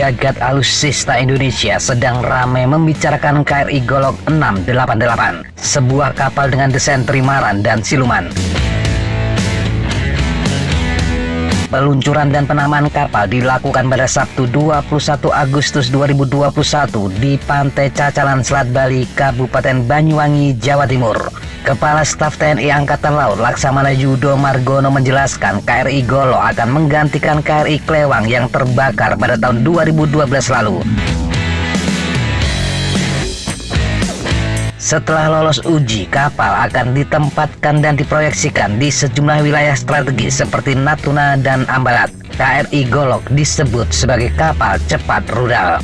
Jagat alutsista Indonesia sedang ramai membicarakan KRI Golok 688, sebuah kapal dengan desain trimaran dan siluman. Peluncuran dan penamaan kapal dilakukan pada Sabtu 21 Agustus 2021 di Pantai Cacalan, Selat Bali, Kabupaten Banyuwangi, Jawa Timur. Kepala Staf TNI Angkatan Laut Laksamana Yudo Margono menjelaskan KRI Golok akan menggantikan KRI Klewang yang terbakar pada tahun 2012 lalu. Setelah lolos uji, kapal akan ditempatkan dan diproyeksikan di sejumlah wilayah strategis seperti Natuna dan Ambalat. KRI Golok disebut sebagai kapal cepat rudal.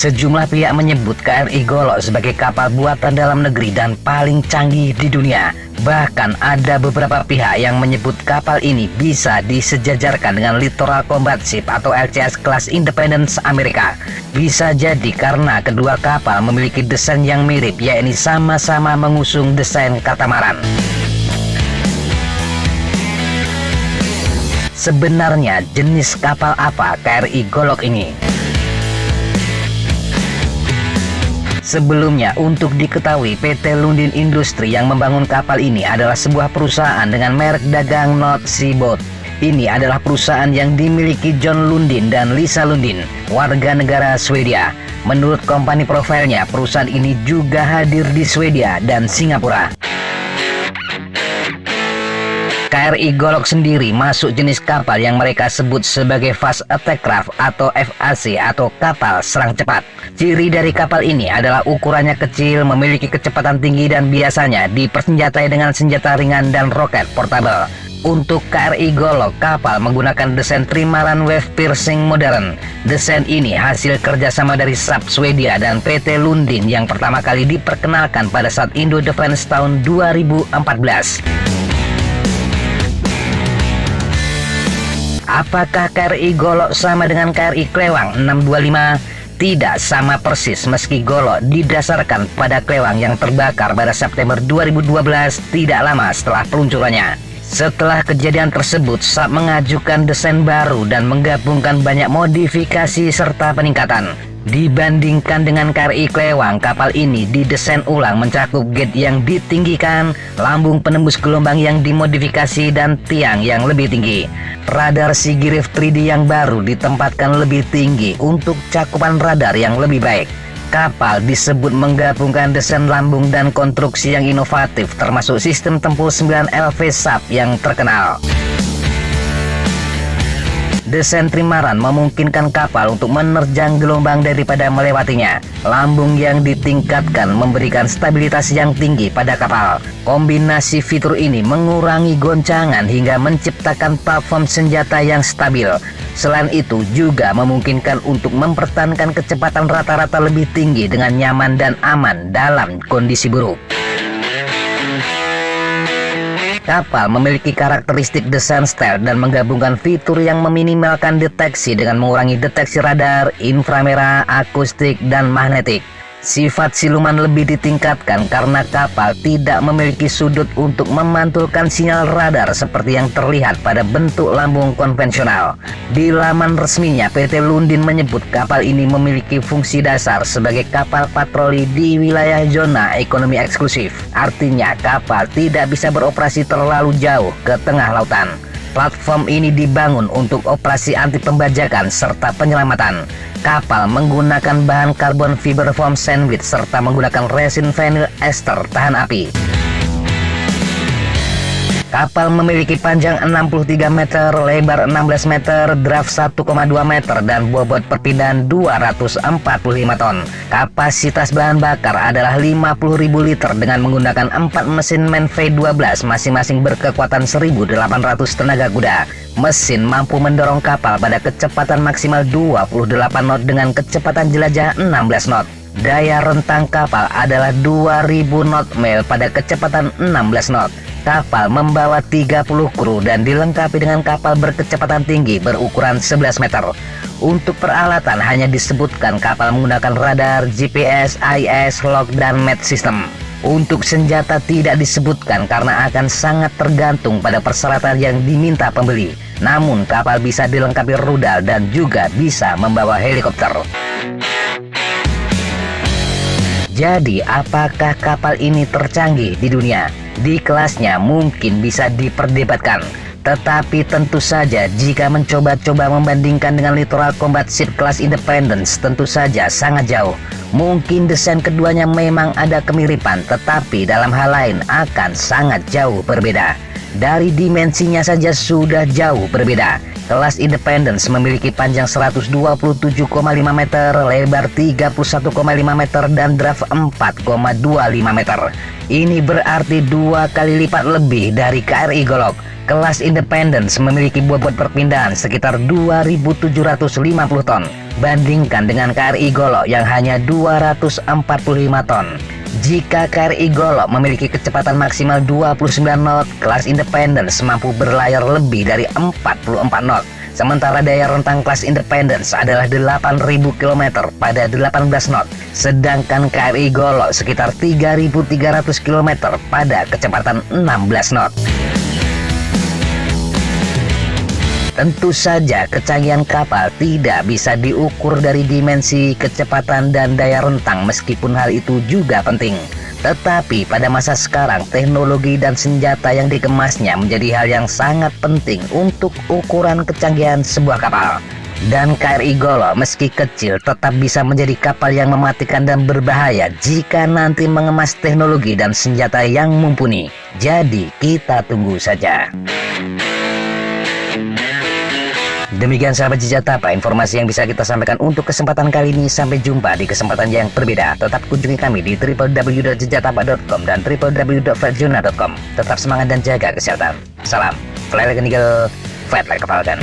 Sejumlah pihak menyebut KRI Golok sebagai kapal buatan dalam negeri dan paling canggih di dunia. Bahkan ada beberapa pihak yang menyebut kapal ini bisa disejajarkan dengan Littoral Combat Ship atau LCS kelas Independence Amerika. Bisa jadi karena kedua kapal memiliki desain yang mirip, yakni sama-sama mengusung desain katamaran. Sebenarnya jenis kapal apa KRI Golok ini? Sebelumnya, untuk diketahui, PT Lundin Industri yang membangun kapal ini adalah sebuah perusahaan dengan merek dagang North Sea Boat. Ini adalah perusahaan yang dimiliki John Lundin dan Lisa Lundin, warga negara Swedia. Menurut company profile-nya, perusahaan ini juga hadir di Swedia dan Singapura. KRI Golok sendiri masuk jenis kapal yang mereka sebut sebagai Fast Attack Craft atau FAC atau kapal serang cepat. Ciri dari kapal ini adalah ukurannya kecil, memiliki kecepatan tinggi dan biasanya dipersenjatai dengan senjata ringan dan roket portable. Untuk KRI Golok, kapal menggunakan desain trimaran wave piercing modern. Desain ini hasil kerjasama dari Saab Swedia dan PT Lundin yang pertama kali diperkenalkan pada saat Indo Defense tahun 2014. Apakah KRI Golok sama dengan KRI Klewang 625? Tidak sama persis, meski Golok didasarkan pada Klewang yang terbakar pada September 2012, tidak lama setelah peluncurannya. Setelah kejadian tersebut, Saab mengajukan desain baru dan menggabungkan banyak modifikasi serta peningkatan. Dibandingkan dengan KRI Klewang, kapal ini didesain ulang mencakup gate yang ditinggikan, lambung penembus gelombang yang dimodifikasi, dan tiang yang lebih tinggi. Radar SeaGriff 3D yang baru ditempatkan lebih tinggi untuk cakupan radar yang lebih baik. Kapal disebut menggabungkan desain lambung dan konstruksi yang inovatif, termasuk sistem tempur 9LV Saab yang terkenal. Desain trimaran memungkinkan kapal untuk menerjang gelombang daripada melewatinya. Lambung yang ditingkatkan memberikan stabilitas yang tinggi pada kapal. Kombinasi fitur ini mengurangi goncangan hingga menciptakan platform senjata yang stabil. Selain itu juga memungkinkan untuk mempertahankan kecepatan rata-rata lebih tinggi dengan nyaman dan aman dalam kondisi buruk. Kapal memiliki karakteristik desain stealth dan menggabungkan fitur yang meminimalkan deteksi dengan mengurangi deteksi radar, inframerah, akustik, dan magnetik. Sifat siluman lebih ditingkatkan karena kapal tidak memiliki sudut untuk memantulkan sinyal radar seperti yang terlihat pada bentuk lambung konvensional. Di laman resminya, PT Lundin menyebut kapal ini memiliki fungsi dasar sebagai kapal patroli di wilayah zona ekonomi eksklusif. Artinya, kapal tidak bisa beroperasi terlalu jauh ke tengah lautan. Platform ini dibangun untuk operasi anti pembajakan serta penyelamatan. Kapal menggunakan bahan karbon fiber foam sandwich serta menggunakan resin vinyl ester tahan api. Kapal memiliki panjang 63 meter, lebar 16 meter, draft 1,2 meter, dan bobot perpindahan 245 ton. Kapasitas bahan bakar adalah 50.000 liter dengan menggunakan 4 mesin MAN V12 masing-masing berkekuatan 1.800 tenaga kuda. Mesin mampu mendorong kapal pada kecepatan maksimal 28 knot dengan kecepatan jelajah 16 knot. Daya rentang kapal adalah 2000 knot-mile pada kecepatan 16 knot. Kapal membawa 30 kru dan dilengkapi dengan kapal berkecepatan tinggi berukuran 11 meter. Untuk peralatan hanya disebutkan kapal menggunakan radar, GPS, AIS, log, dan MET system. Untuk senjata tidak disebutkan karena akan sangat tergantung pada persyaratan yang diminta pembeli. Namun kapal bisa dilengkapi rudal dan juga bisa membawa helikopter. Jadi apakah kapal ini tercanggih di dunia? Di kelasnya mungkin bisa diperdebatkan. Tetapi tentu saja jika mencoba-coba membandingkan dengan Littoral Combat Ship kelas Independence tentu saja sangat jauh. Mungkin desain keduanya memang ada kemiripan, tetapi dalam hal lain akan sangat jauh berbeda. Dari dimensinya saja sudah jauh berbeda. Kelas Independence memiliki panjang 127,5 meter, lebar 31,5 meter, dan draft 4,25 meter. Ini berarti 2 kali lipat lebih dari KRI Golok. Kelas Independence memiliki bobot perpindahan sekitar 2.750 ton. Bandingkan dengan KRI Golok yang hanya 245 ton. Jika KRI Golok memiliki kecepatan maksimal 29 knot, kelas Independence mampu berlayar lebih dari 44 knot. Sementara daya rentang kelas Independence adalah 8.000 km pada 18 knot, sedangkan KRI Golok sekitar 3.300 km pada kecepatan 16 knot. Tentu saja kecanggihan kapal tidak bisa diukur dari dimensi, kecepatan, dan daya rentang meskipun hal itu juga penting. Tetapi pada masa sekarang teknologi dan senjata yang dikemasnya menjadi hal yang sangat penting untuk ukuran kecanggihan sebuah kapal. Dan KRI Golok meski kecil tetap bisa menjadi kapal yang mematikan dan berbahaya jika nanti mengemas teknologi dan senjata yang mumpuni. Jadi kita tunggu saja. Demikian sahabat Jejatapa, informasi yang bisa kita sampaikan untuk kesempatan kali ini. Sampai jumpa di kesempatan yang berbeda. Tetap kunjungi kami di www.jejatapa.com dan www.flightjournal.com. Tetap semangat dan jaga kesehatan. Salam, fly like an eagle, fight like a falcon.